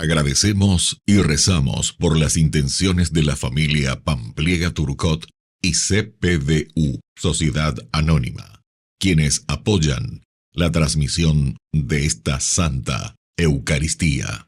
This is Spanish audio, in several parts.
Agradecemos y rezamos por las intenciones de la familia Pampliega Turcot y CPDU, Sociedad Anónima, quienes apoyan la transmisión de esta Santa Eucaristía.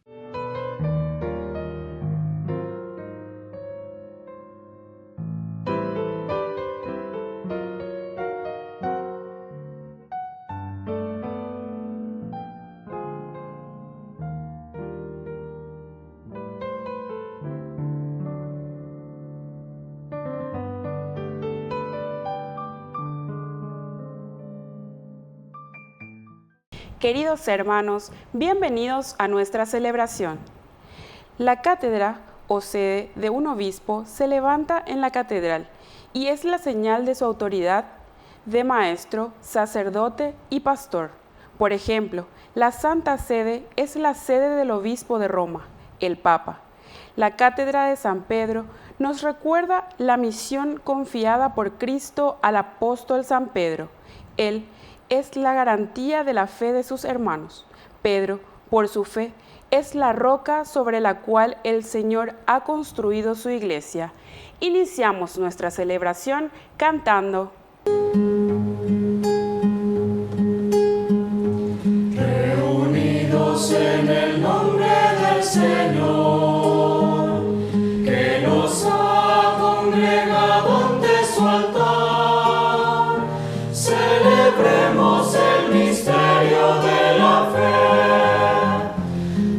Queridos hermanos, bienvenidos a nuestra celebración. La cátedra o sede de un obispo se levanta en la catedral y es la señal de su autoridad de maestro, sacerdote y pastor. Por ejemplo, la Santa Sede es la sede del obispo de Roma, el Papa. La cátedra de San Pedro nos recuerda la misión confiada por Cristo al apóstol San Pedro. Él es la garantía de la fe de sus hermanos. Pedro, por su fe, es la roca sobre la cual el Señor ha construido su iglesia. Iniciamos nuestra celebración cantando. Reunidos en el nombre del Señor, que nos ha congregado ante su altar, celebremos el misterio de la fe,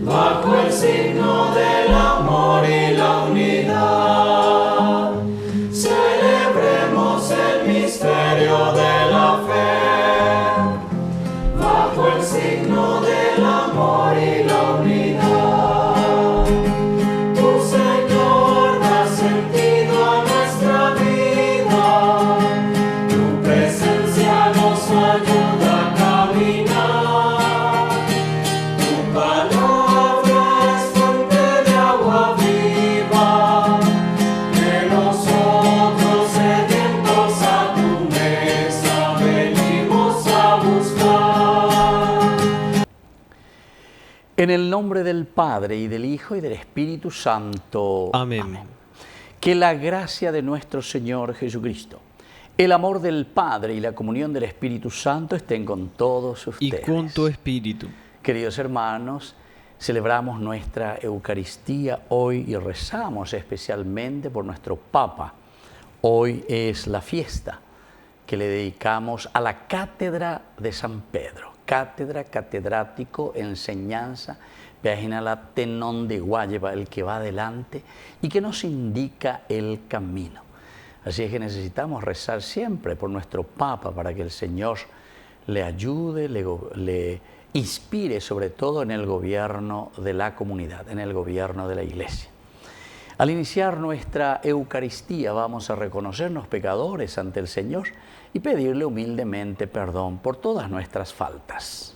bajo el signo del amor y la unidad. Celebremos el misterio de la fe, bajo el signo del amor y la unidad. Tu Señor da sentido a nuestra vida, tu presencia nos ayuda a caminar, tu palabra es fuente de agua viva, que nosotros sedientos a tu mesa venimos a buscar. En el nombre del Padre, y del Hijo, y del Espíritu Santo. Amén. Que la gracia de nuestro Señor Jesucristo, el amor del Padre y la comunión del Espíritu Santo estén con todos Y ustedes. con tu espíritu. Queridos hermanos, celebramos nuestra Eucaristía hoy y rezamos especialmente por nuestro Papa. Hoy es la fiesta que le dedicamos a la Cátedra de San Pedro. Cátedra, catedrático, enseñanza, página la tenón de Guayaba, el que va adelante y que nos indica el camino. Así es que necesitamos rezar siempre por nuestro Papa para que el Señor le ayude, le inspire sobre todo en el gobierno de la comunidad, en el gobierno de la Iglesia. Al iniciar nuestra Eucaristía vamos a reconocernos pecadores ante el Señor y pedirle humildemente perdón por todas nuestras faltas.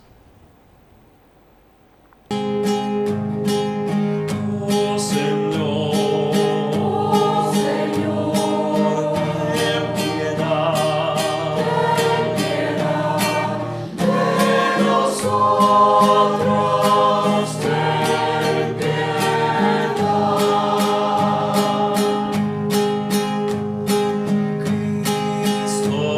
Oh Señor, ten piedad de nosotros, ten piedad. Cristo,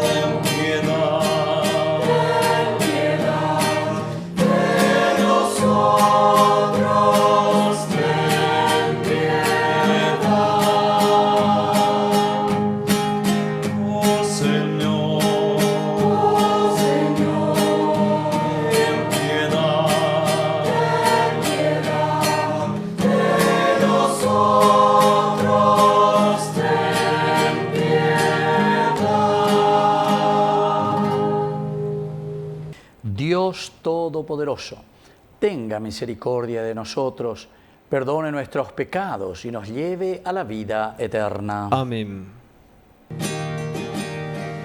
ten piedad de nosotros, ten piedad. Oh Señor, ten piedad de nosotros, ten piedad. Dios Todopoderoso, tenga misericordia de nosotros, perdone nuestros pecados y nos lleve a la vida eterna. Amén.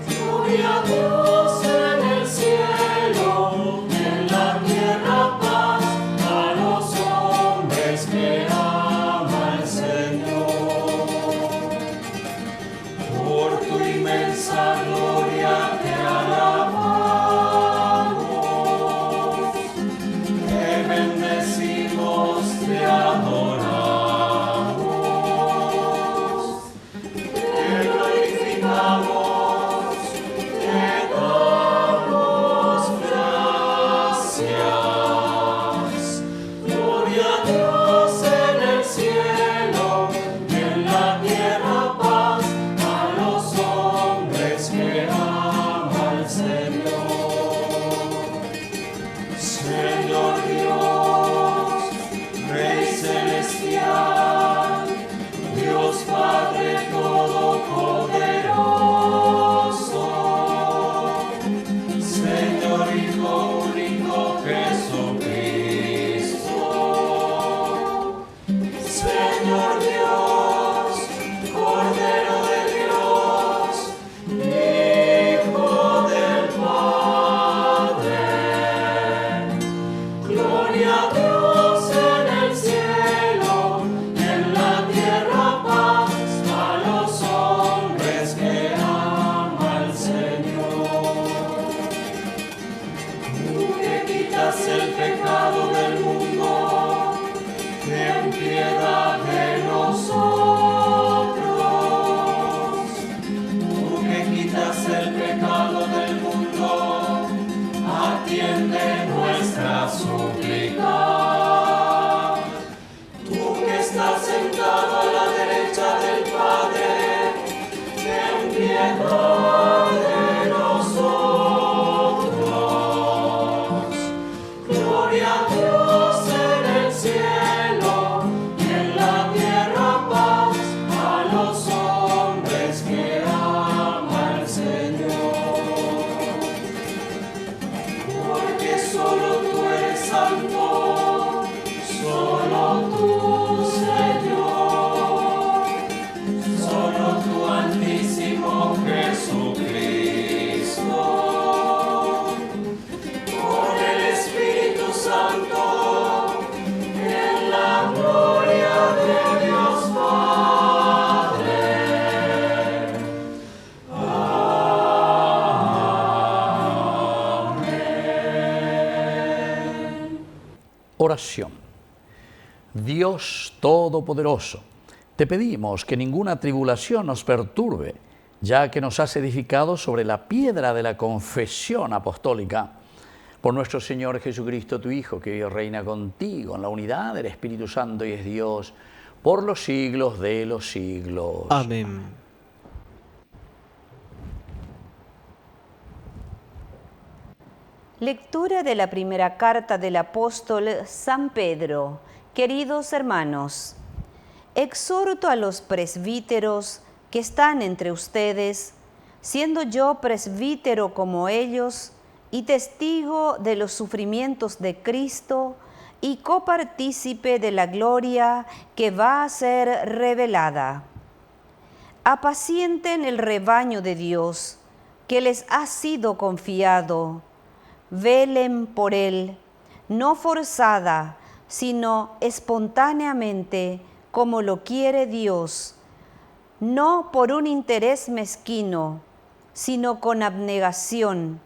Gloria a Dios en el cielo, en la tierra paz a los hombres que ama el Señor. Por tu inmensa gloria te alabamos. piedad de nosotros. Tú que quitas el pecado del mundo, atiende nuestra súplica. Tú que estás sentado a la derecha del Padre, ten piedad de nosotros. Gloria a Dios en el cielo y en la tierra paz a los hombres que ama el Señor. Porque solo tú eres santo, solo tú, Señor, solo tú, Altísimo Jesucristo, con el Espíritu Santo, en la gloria de Dios Padre. Oración. Dios Todopoderoso, te pedimos que ninguna tribulación nos perturbe, ya que nos has edificado sobre la piedra de la confesión apostólica. Por nuestro Señor Jesucristo, tu Hijo, que vive y reina contigo en la unidad del Espíritu Santo y es Dios, por los siglos de los siglos. Amén. Lectura de la primera carta del apóstol San Pedro. Queridos hermanos, exhorto a los presbíteros que están entre ustedes, siendo yo presbítero como ellos y testigo de los sufrimientos de Cristo y copartícipe de la gloria que va a ser revelada. Apacienten el rebaño de Dios que les ha sido confiado. Velen por él, no forzada, sino espontáneamente, como lo quiere Dios, no por un interés mezquino, sino con abnegación,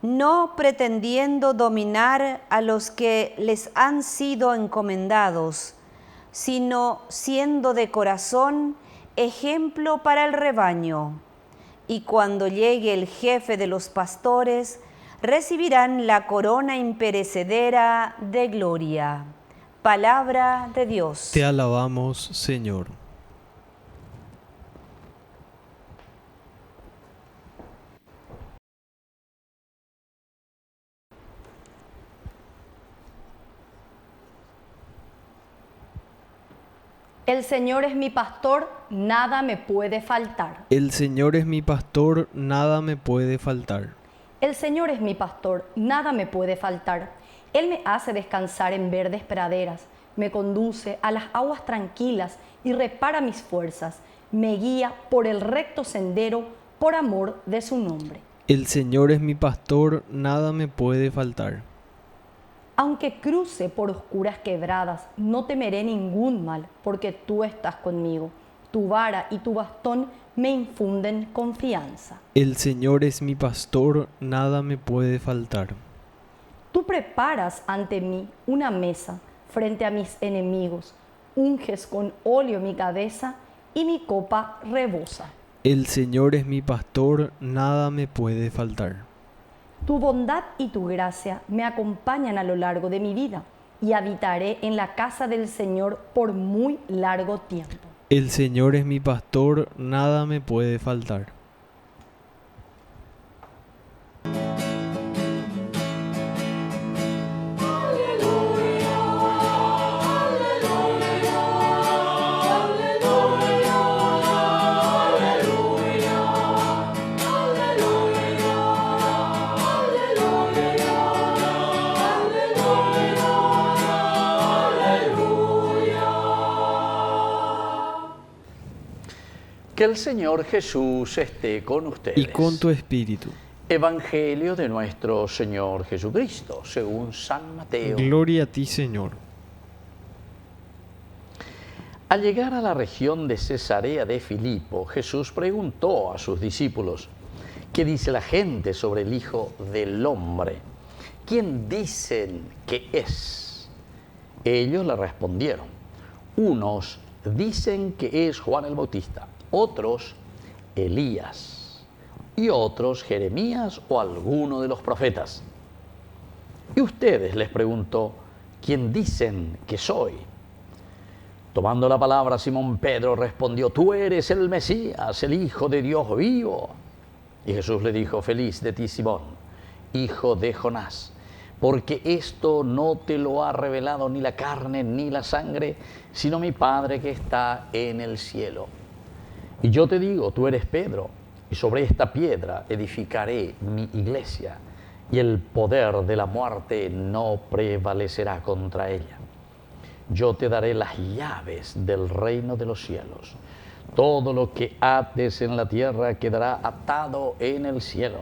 no pretendiendo dominar a los que les han sido encomendados, sino siendo de corazón ejemplo para el rebaño. Y cuando llegue el jefe de los pastores, recibirán la corona imperecedera de gloria. Palabra de Dios. Te alabamos, Señor. El Señor es mi pastor, nada me puede faltar. El Señor es mi pastor, nada me puede faltar. El Señor es mi pastor, nada me puede faltar. Él me hace descansar en verdes praderas, me conduce a las aguas tranquilas y repara mis fuerzas. Me guía por el recto sendero por amor de su nombre. El Señor es mi pastor, nada me puede faltar. Aunque cruce por oscuras quebradas, no temeré ningún mal, porque tú estás conmigo. Tu vara y tu bastón me infunden confianza. El Señor es mi pastor, nada me puede faltar. Tú preparas ante mí una mesa frente a mis enemigos, unges con óleo mi cabeza y mi copa rebosa. El Señor es mi pastor, nada me puede faltar. Tu bondad y tu gracia me acompañan a lo largo de mi vida y habitaré en la casa del Señor por muy largo tiempo. El Señor es mi pastor, nada me puede faltar. Que el Señor Jesús esté con ustedes. Y con tu espíritu. Evangelio de nuestro Señor Jesucristo, según San Mateo. Gloria a ti, Señor. Al llegar a la región de Cesarea de Filipo, Jesús preguntó a sus discípulos: ¿qué dice la gente sobre el Hijo del Hombre? ¿Quién dicen que es? Ellos le respondieron: Unos dicen que es Juan el Bautista, otros Elías y otros Jeremías o alguno de los profetas. Y ustedes, les preguntó, ¿quién dicen que soy? Tomando la palabra, Simón Pedro respondió, tú eres el Mesías, el Hijo de Dios vivo. Y Jesús le dijo, feliz de ti, Simón, hijo de Jonás, porque esto no te lo ha revelado ni la carne ni la sangre, sino mi Padre que está en el cielo. Y yo te digo, tú eres Pedro, y sobre esta piedra edificaré mi iglesia, y el poder de la muerte no prevalecerá contra ella. Yo te daré las llaves del reino de los cielos. Todo lo que ates en la tierra quedará atado en el cielo,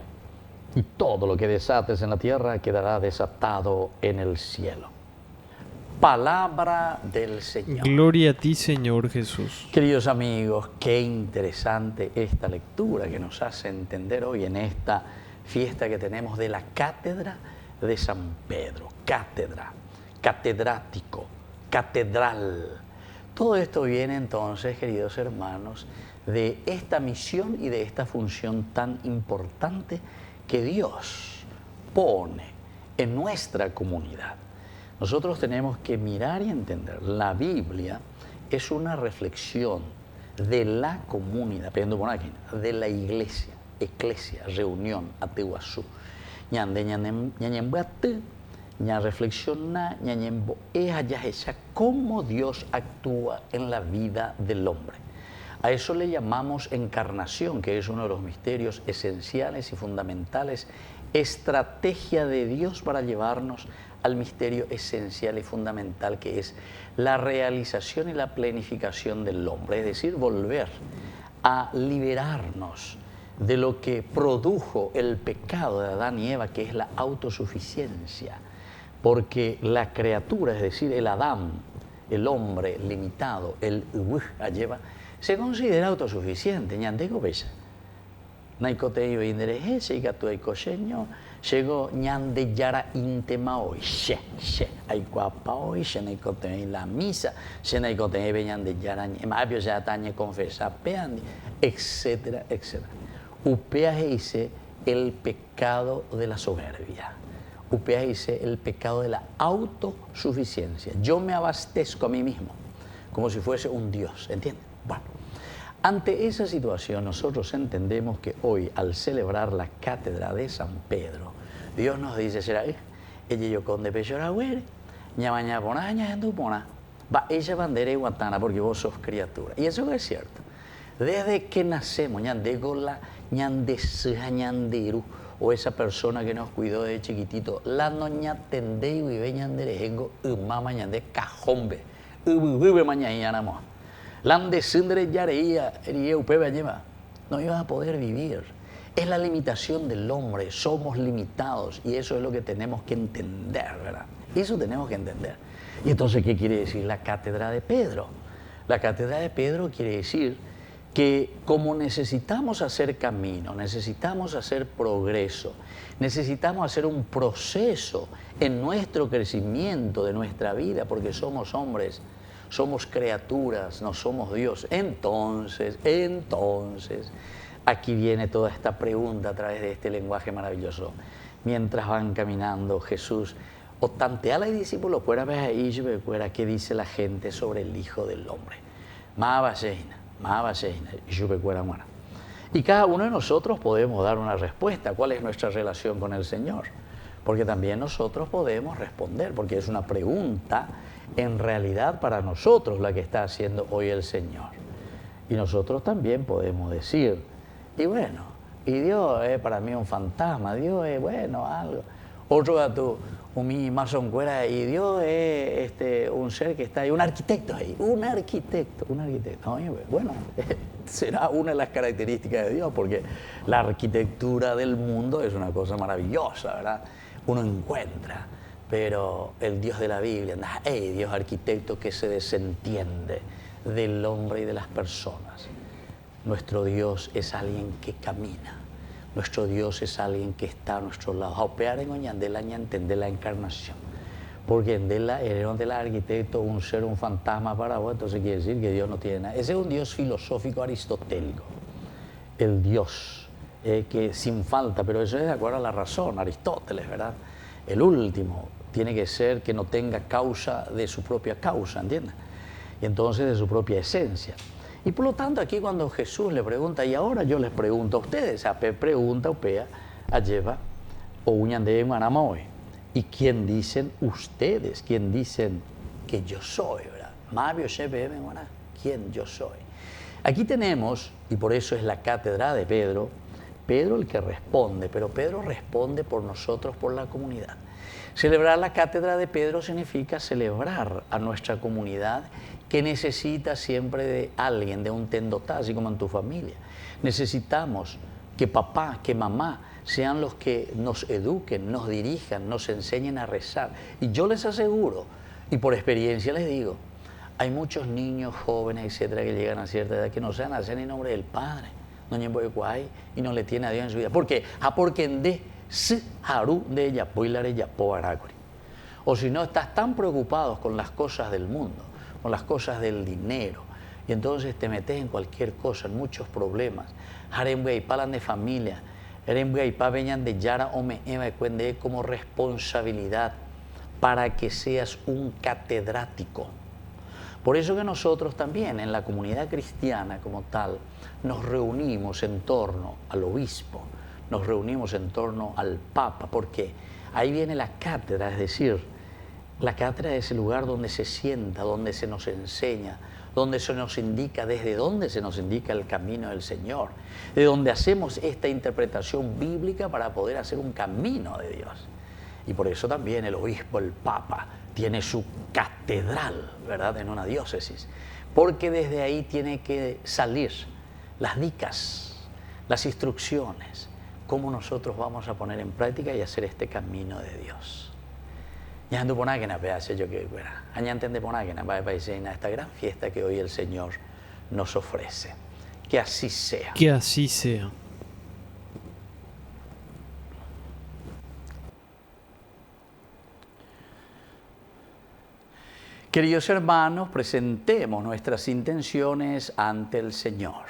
y todo lo que desates en la tierra quedará desatado en el cielo. Palabra del Señor. Gloria a ti, Señor Jesús. Queridos amigos, qué interesante esta lectura que nos hace entender hoy en esta fiesta que tenemos de la Cátedra de San Pedro. Cátedra, catedrático, catedral. Todo esto viene entonces, queridos hermanos, de esta misión y de esta función tan importante que Dios pone en nuestra comunidad. Nosotros tenemos que mirar y entender. La Biblia es una reflexión de la comunidad, de la iglesia, eclesia, reunión, ateuazú. Ña reflexiona, cómo Dios actúa en la vida del hombre. A eso le llamamos encarnación, que es uno de los misterios esenciales y fundamentales, estrategia de Dios para llevarnos al misterio esencial y fundamental que es la realización y la plenificación del hombre, es decir, volver a liberarnos de lo que produjo el pecado de Adán y Eva, que es la autosuficiencia. Porque la criatura, es decir, el Adán, el hombre limitado, el Ayeva, se considera autosuficiente. Ñandego besa. Naikoteyo inderejese y gatueikoseño, llegó ñande yara intema hoy. She. Hay guapa hoy, se naikote la misa, se naikote ñande yara, mapio ya tañe confesa peandi, etcétera, etcétera. Upea dice el pecado de la soberbia. Upea dice el pecado de la autosuficiencia. Yo me abastezco a mí mismo, como si fuese un Dios, ¿entienden? Bueno, ante esa situación nosotros entendemos que hoy, al celebrar la Cátedra de San Pedro, Dios nos dice, será ella yo con de pechoragüere, ñamaña ponaña en tu pona, va ella bandera y guatana porque vos sos criatura. Y eso es cierto. Desde que nacemos, ñandegola, ñandesija, ñanderu, o esa persona que nos cuidó de chiquitito, la noña tendeu y veñanderejengo, mama ñande cajombe, vive mañana mo. Landesindre yareía, upebe lleva. No ibas a poder vivir. Es la limitación del hombre, somos limitados y eso es lo que tenemos que entender, ¿verdad? Eso tenemos que entender. Y entonces, ¿qué quiere decir la Cátedra de Pedro? La Cátedra de Pedro quiere decir que como necesitamos hacer camino, necesitamos hacer progreso, necesitamos hacer un proceso en nuestro crecimiento de nuestra vida, porque somos hombres, somos criaturas, no somos Dios. Entonces, aquí viene toda esta pregunta a través de este lenguaje maravilloso. Mientras van caminando Jesús, o tantea a los discípulos, ¿qué dice la gente sobre el Hijo del Hombre? Y cada uno de nosotros podemos dar una respuesta. ¿Cuál es nuestra relación con el Señor? Porque también nosotros podemos responder, porque es una pregunta en realidad para nosotros la que está haciendo hoy el Señor. Y nosotros también podemos decir, y bueno, y Dios es para mí un fantasma, Dios es bueno, algo. Otro gato, un masoncuera, y Dios es un ser que está ahí, un arquitecto ahí, un arquitecto. Oye, bueno, será una de las características de Dios, porque la arquitectura del mundo es una cosa maravillosa, ¿verdad? Uno encuentra, pero el Dios de la Biblia, Dios arquitecto que se desentiende del hombre y de las personas. Nuestro Dios es alguien que camina. Nuestro Dios es alguien que está a nuestro lado. Opear en Oñandela y entender la encarnación. Porque el arquitecto, un ser, un fantasma para vos, entonces quiere decir que Dios no tiene nada. Ese es un Dios filosófico aristotélico. El Dios que sin falta, pero eso es de acuerdo a la razón, Aristóteles, ¿verdad? El último tiene que ser que no tenga causa de su propia causa, ¿entiendes? Y entonces de su propia esencia. Y por lo tanto aquí cuando Jesús le pregunta, y ahora yo les pregunto a ustedes, a pregunta upea, a lleva, o uñande manamoy. ¿Y quién dicen ustedes? ¿Quién dicen que yo soy? ¿Verdad? ¿Quién yo soy? Aquí tenemos, y por eso es la cátedra de Pedro, Pedro el que responde, pero Pedro responde por nosotros, por la comunidad. Celebrar la cátedra de Pedro significa celebrar a nuestra comunidad que necesita siempre de alguien, de un tendotá, así como en tu familia. Necesitamos que papá, que mamá sean los que nos eduquen, nos dirijan, nos enseñen a rezar. Y yo les aseguro, y por experiencia les digo, hay muchos niños, jóvenes, etcétera, que llegan a cierta edad que no saben hacer en nombre del Padre, y no le tiene a Dios en su vida. ¿Por qué? Porque en de haru de ella, o si no, estás tan preocupado con las cosas del mundo, con las cosas del dinero, y entonces te metes en cualquier cosa, en muchos problemas. Harembe y palan de familia, harembe y pa veñan de yara o me eva cuende como responsabilidad para que seas un catedrático. Por eso que nosotros también en la comunidad cristiana como tal nos reunimos en torno al obispo, nos reunimos en torno al papa, porque ahí viene la cátedra, es decir, la cátedra es el lugar donde se sienta, donde se nos enseña, donde se nos indica, desde donde se nos indica el camino del Señor, de donde hacemos esta interpretación bíblica para poder hacer un camino de Dios. Y por eso también el obispo, el papa, tiene su catedral, ¿verdad?, en una diócesis, porque desde ahí tiene que salir las dicas, las instrucciones, cómo nosotros vamos a poner en práctica y hacer este camino de Dios. Ya ando por aquí, yo que fuera. Añanten por aquí, en esta gran fiesta que hoy el Señor nos ofrece. Que así sea. Que así sea. Queridos hermanos, presentemos nuestras intenciones ante el Señor.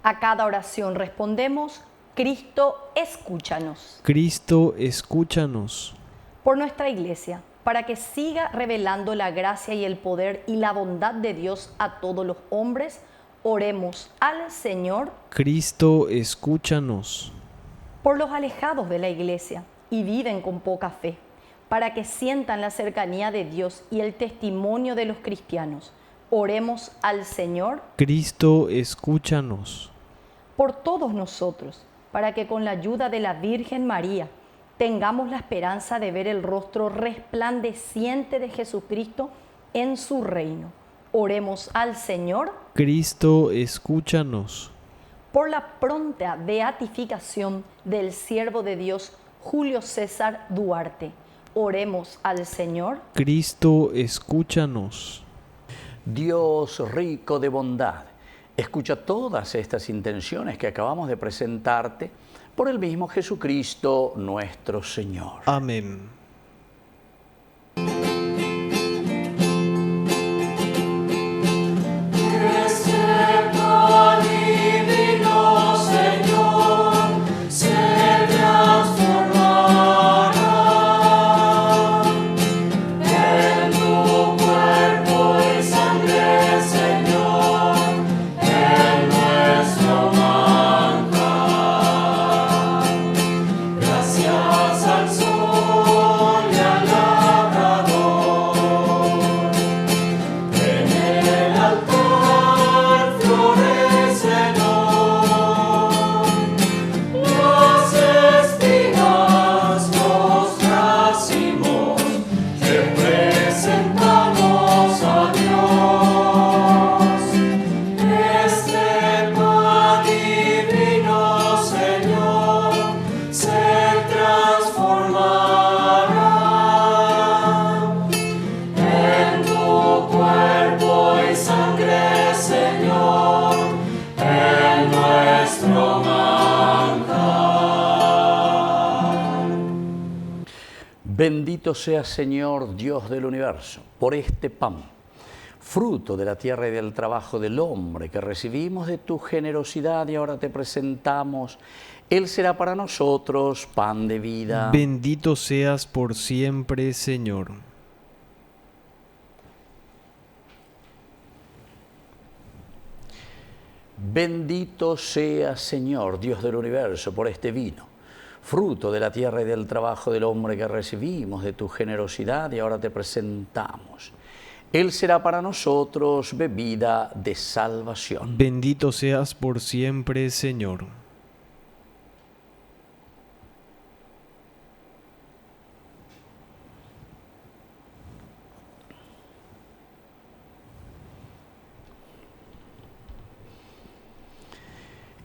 A cada oración respondemos, Cristo, escúchanos. Cristo, escúchanos. Por nuestra Iglesia, para que siga revelando la gracia y el poder y la bondad de Dios a todos los hombres, oremos al Señor. Cristo, escúchanos. Por los alejados de la Iglesia y viven con poca fe, para que sientan la cercanía de Dios y el testimonio de los cristianos, oremos al Señor. Cristo, escúchanos. Por todos nosotros, para que con la ayuda de la Virgen María tengamos la esperanza de ver el rostro resplandeciente de Jesucristo en su reino. Oremos al Señor. Cristo, escúchanos. Por la pronta beatificación del siervo de Dios Julio César Duarte, oremos al Señor. Cristo, escúchanos. Dios rico de bondad, escucha todas estas intenciones que acabamos de presentarte por el mismo Jesucristo nuestro Señor. Amén. Gracias al sol. Bendito seas, Señor, Dios del universo, por este pan, fruto de la tierra y del trabajo del hombre que recibimos de tu generosidad y ahora te presentamos. Él será para nosotros pan de vida. Bendito seas por siempre, Señor. Bendito seas, Señor, Dios del universo, por este vino, fruto de la tierra y del trabajo del hombre que recibimos de tu generosidad y ahora te presentamos. Él será para nosotros bebida de salvación. Bendito seas por siempre, Señor.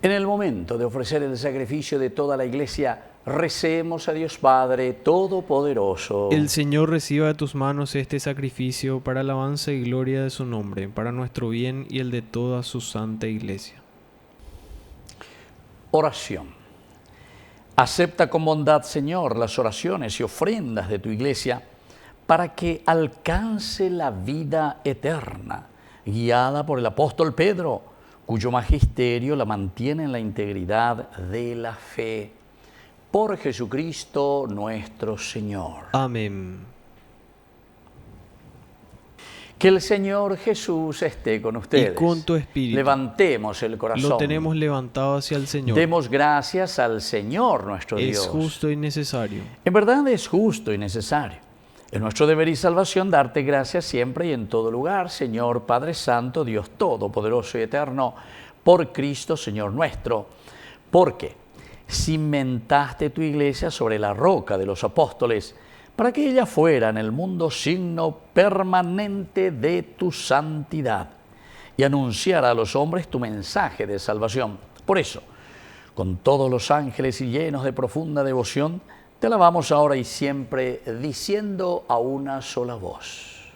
En el momento de ofrecer el sacrificio de toda la Iglesia, recemos a Dios Padre Todopoderoso. El Señor reciba de tus manos este sacrificio para alabanza y gloria de su nombre, para nuestro bien y el de toda su santa Iglesia. Oración. Acepta con bondad, Señor, las oraciones y ofrendas de tu Iglesia para que alcance la vida eterna, guiada por el apóstol Pedro, cuyo magisterio la mantiene en la integridad de la fe. Por Jesucristo nuestro Señor. Amén. Que el Señor Jesús esté con ustedes. Y con tu espíritu. Levantemos el corazón. Lo tenemos levantado hacia el Señor. Demos gracias al Señor nuestro Dios. Es justo y necesario. En verdad es justo y necesario. Es nuestro deber y salvación darte gracias siempre y en todo lugar, Señor Padre Santo, Dios Todopoderoso y Eterno, por Cristo, Señor nuestro, porque cimentaste tu iglesia sobre la roca de los apóstoles, para que ella fuera en el mundo signo permanente de tu santidad y anunciara a los hombres tu mensaje de salvación. Por eso, con todos los ángeles y llenos de profunda devoción, te alabamos ahora y siempre, diciendo a una sola voz.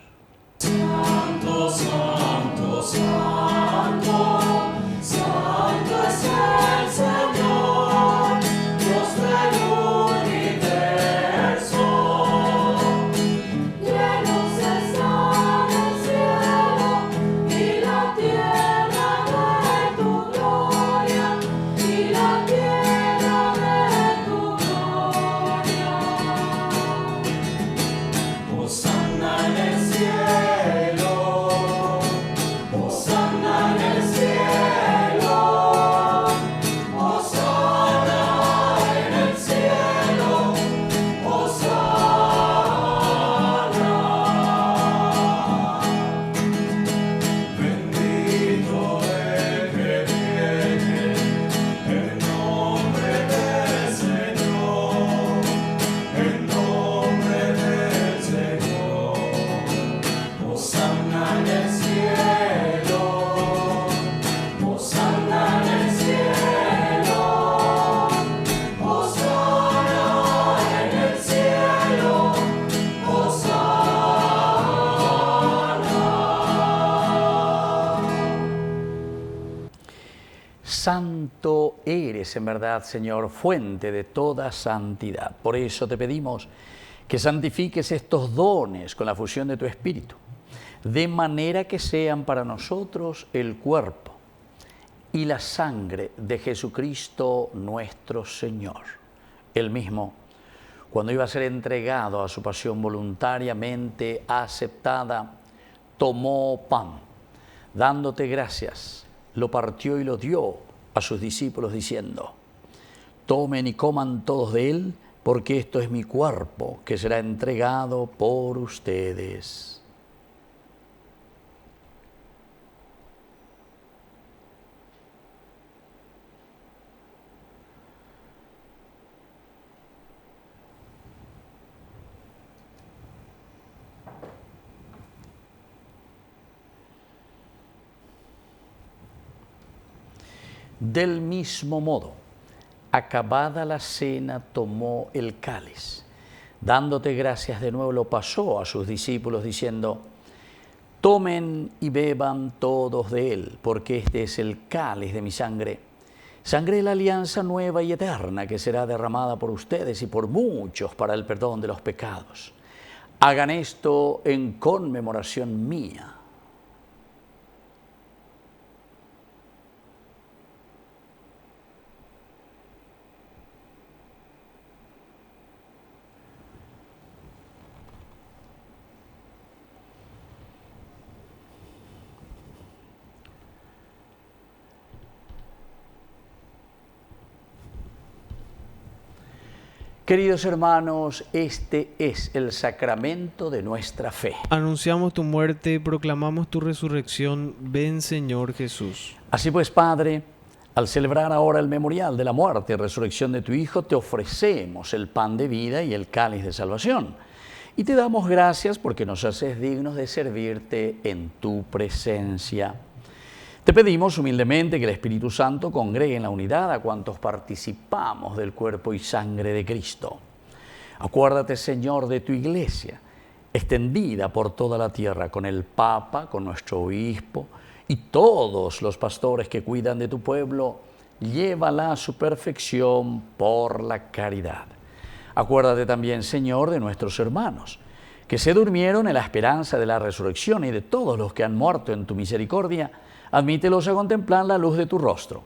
Santo, santo, santo, santo es el Señor, Dios del universo. Llenos están el cielo y la tierra de tu gloria, y la tierra de tu gloria. Hosanna en el cielo, Hosanna en el cielo, Hosanna en el cielo, Hosanna. Bendito el que viene en nombre del Señor, en nombre del Señor. Hosanna en el cielo, Hosanna en el cielo, Hosanna en el cielo, Hosanna. Santo eres en verdad, Señor, fuente de toda santidad. Por eso te pedimos que santifiques estos dones con la fusión de tu Espíritu, de manera que sean para nosotros el cuerpo y la sangre de Jesucristo nuestro Señor. Él mismo, cuando iba a ser entregado a su pasión voluntariamente aceptada, tomó pan, dándote gracias, lo partió y lo dio a sus discípulos diciendo: tomen y coman todos de él, porque esto es mi cuerpo que será entregado por ustedes. Del mismo modo, acabada la cena, tomó el cáliz. Dándote gracias de nuevo, lo pasó a sus discípulos diciendo: tomen y beban todos de él, porque este es el cáliz de mi sangre, sangre de la alianza nueva y eterna que será derramada por ustedes y por muchos para el perdón de los pecados. Hagan esto en conmemoración mía. Queridos hermanos, este es el sacramento de nuestra fe. Anunciamos tu muerte, proclamamos tu resurrección. Ven, Señor Jesús. Así pues, Padre, al celebrar ahora el memorial de la muerte y resurrección de tu Hijo, te ofrecemos el pan de vida y el cáliz de salvación. Y te damos gracias porque nos haces dignos de servirte en tu presencia. Te pedimos humildemente que el Espíritu Santo congregue en la unidad a cuantos participamos del cuerpo y sangre de Cristo. Acuérdate, Señor, de tu Iglesia, extendida por toda la tierra, con el Papa, con nuestro Obispo y todos los pastores que cuidan de tu pueblo. Llévala a su perfección por la caridad. Acuérdate también, Señor, de nuestros hermanos, que se durmieron en la esperanza de la resurrección, y de todos los que han muerto en tu misericordia. Admítelos a contemplar la luz de tu rostro.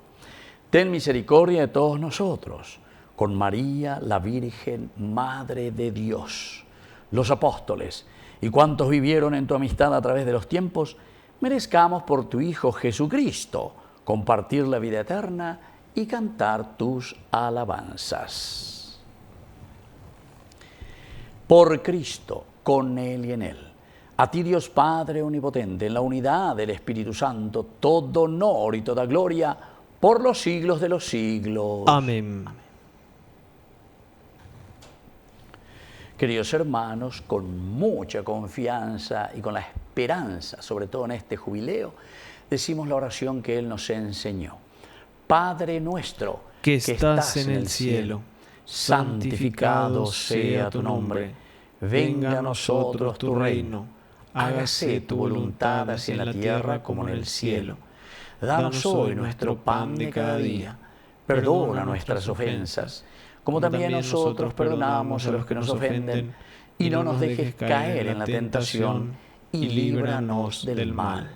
Ten misericordia de todos nosotros, con María, la Virgen, Madre de Dios, los apóstoles y cuantos vivieron en tu amistad a través de los tiempos, merezcamos por tu Hijo Jesucristo compartir la vida eterna y cantar tus alabanzas. Por Cristo, con Él y en Él. A ti, Dios Padre omnipotente, en la unidad del Espíritu Santo, todo honor y toda gloria por los siglos de los siglos. Amén. Queridos hermanos, con mucha confianza y con la esperanza, sobre todo en este jubileo, decimos la oración que Él nos enseñó. Padre nuestro, que estás en el cielo, santificado sea tu nombre. Venga a nosotros tu reino. Hágase tu voluntad así en la tierra como en el cielo. Danos hoy nuestro pan de cada día. Perdona nuestras ofensas, como también nosotros perdonamos a los que nos ofenden. Y no nos dejes caer en la tentación, y líbranos del mal.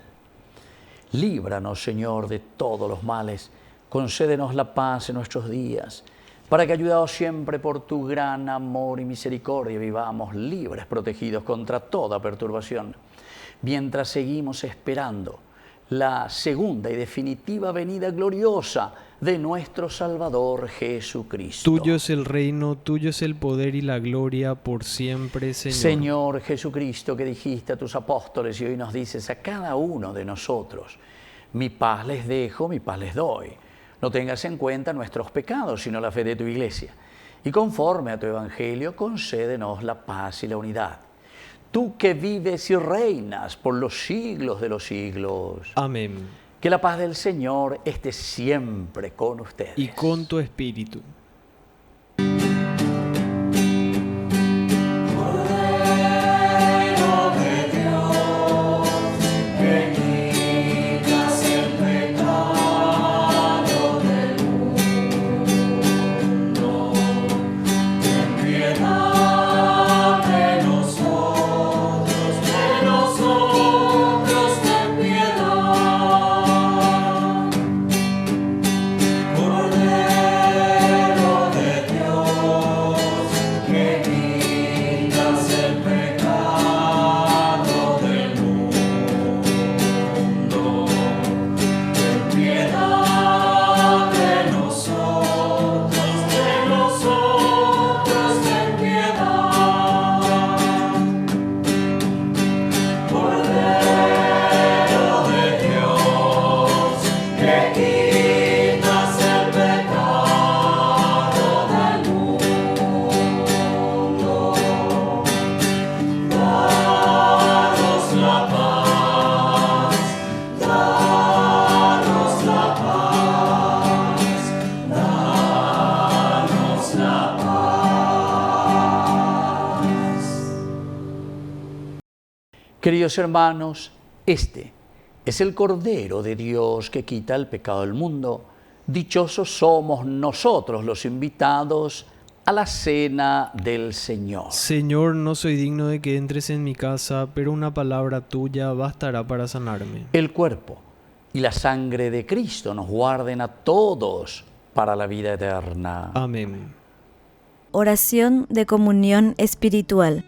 Líbranos, Señor, de todos los males. Concédenos la paz en nuestros días, para que, ayudados siempre por tu gran amor y misericordia, vivamos libres, protegidos contra toda perturbación, mientras seguimos esperando la segunda y definitiva venida gloriosa de nuestro Salvador Jesucristo. Tuyo es el reino, tuyo es el poder y la gloria por siempre, Señor. Señor Jesucristo, que dijiste a tus apóstoles y hoy nos dices a cada uno de nosotros: mi paz les dejo, mi paz les doy. No tengas en cuenta nuestros pecados, sino la fe de tu Iglesia. Y conforme a tu Evangelio, concédenos la paz y la unidad. Tú que vives y reinas por los siglos de los siglos. Amén. Que la paz del Señor esté siempre con ustedes. Y con tu espíritu. Queridos hermanos, este es el Cordero de Dios que quita el pecado del mundo. dichosos somos nosotros los invitados a la cena del Señor. Señor, no soy digno de que entres en mi casa, pero una palabra tuya bastará para sanarme. El cuerpo y la sangre de Cristo nos guarden a todos para la vida eterna. Amén. Oración de comunión espiritual.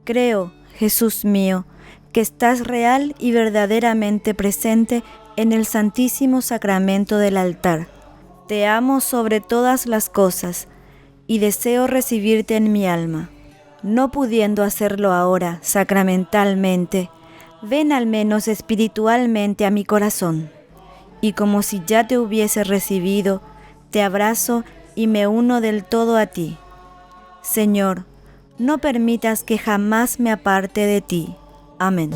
Creo, Jesús mío, que estás real y verdaderamente presente en el Santísimo Sacramento del altar. Te amo sobre todas las cosas y deseo recibirte en mi alma. No pudiendo hacerlo ahora sacramentalmente, ven al menos espiritualmente a mi corazón, y como si ya te hubiese recibido, te abrazo y me uno del todo a ti. Señor, no permitas que jamás me aparte de ti. Amén.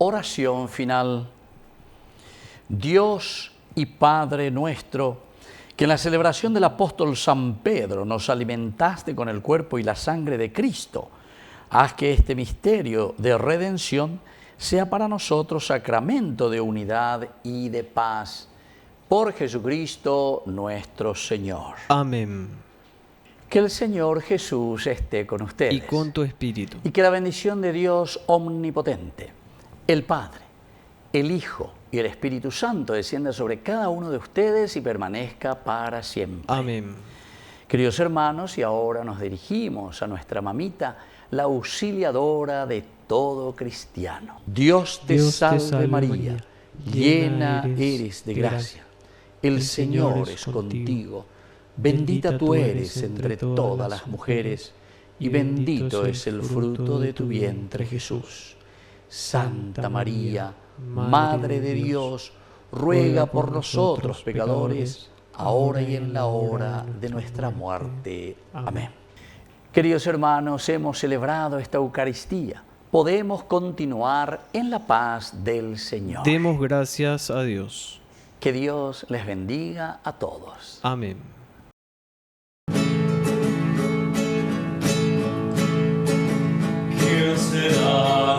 Oración final. Dios y Padre nuestro, que en la celebración del apóstol San Pedro nos alimentaste con el cuerpo y la sangre de Cristo, haz que este misterio de redención sea para nosotros sacramento de unidad y de paz. Por Jesucristo nuestro Señor. Amén. Que el Señor Jesús esté con ustedes. Y con tu espíritu. Y que la bendición de Dios omnipotente, el Padre, el Hijo y el Espíritu Santo descienda sobre cada uno de ustedes y permanezca para siempre. Amén. Queridos hermanos, y ahora nos dirigimos a nuestra mamita, la auxiliadora de todo cristiano. Dios te salve María, llena eres de gracia. El Señor es contigo. Bendita tú eres entre todas las mujeres, y bendito es el fruto de tu vientre, Jesús. Santa María, Madre de Dios, ruega por nosotros pecadores, ahora y en la hora de nuestra muerte. Amén. Queridos hermanos, hemos celebrado esta Eucaristía. Podemos continuar en la paz del Señor. Demos gracias a Dios. Que Dios les bendiga a todos. Amén. ¿Quién será?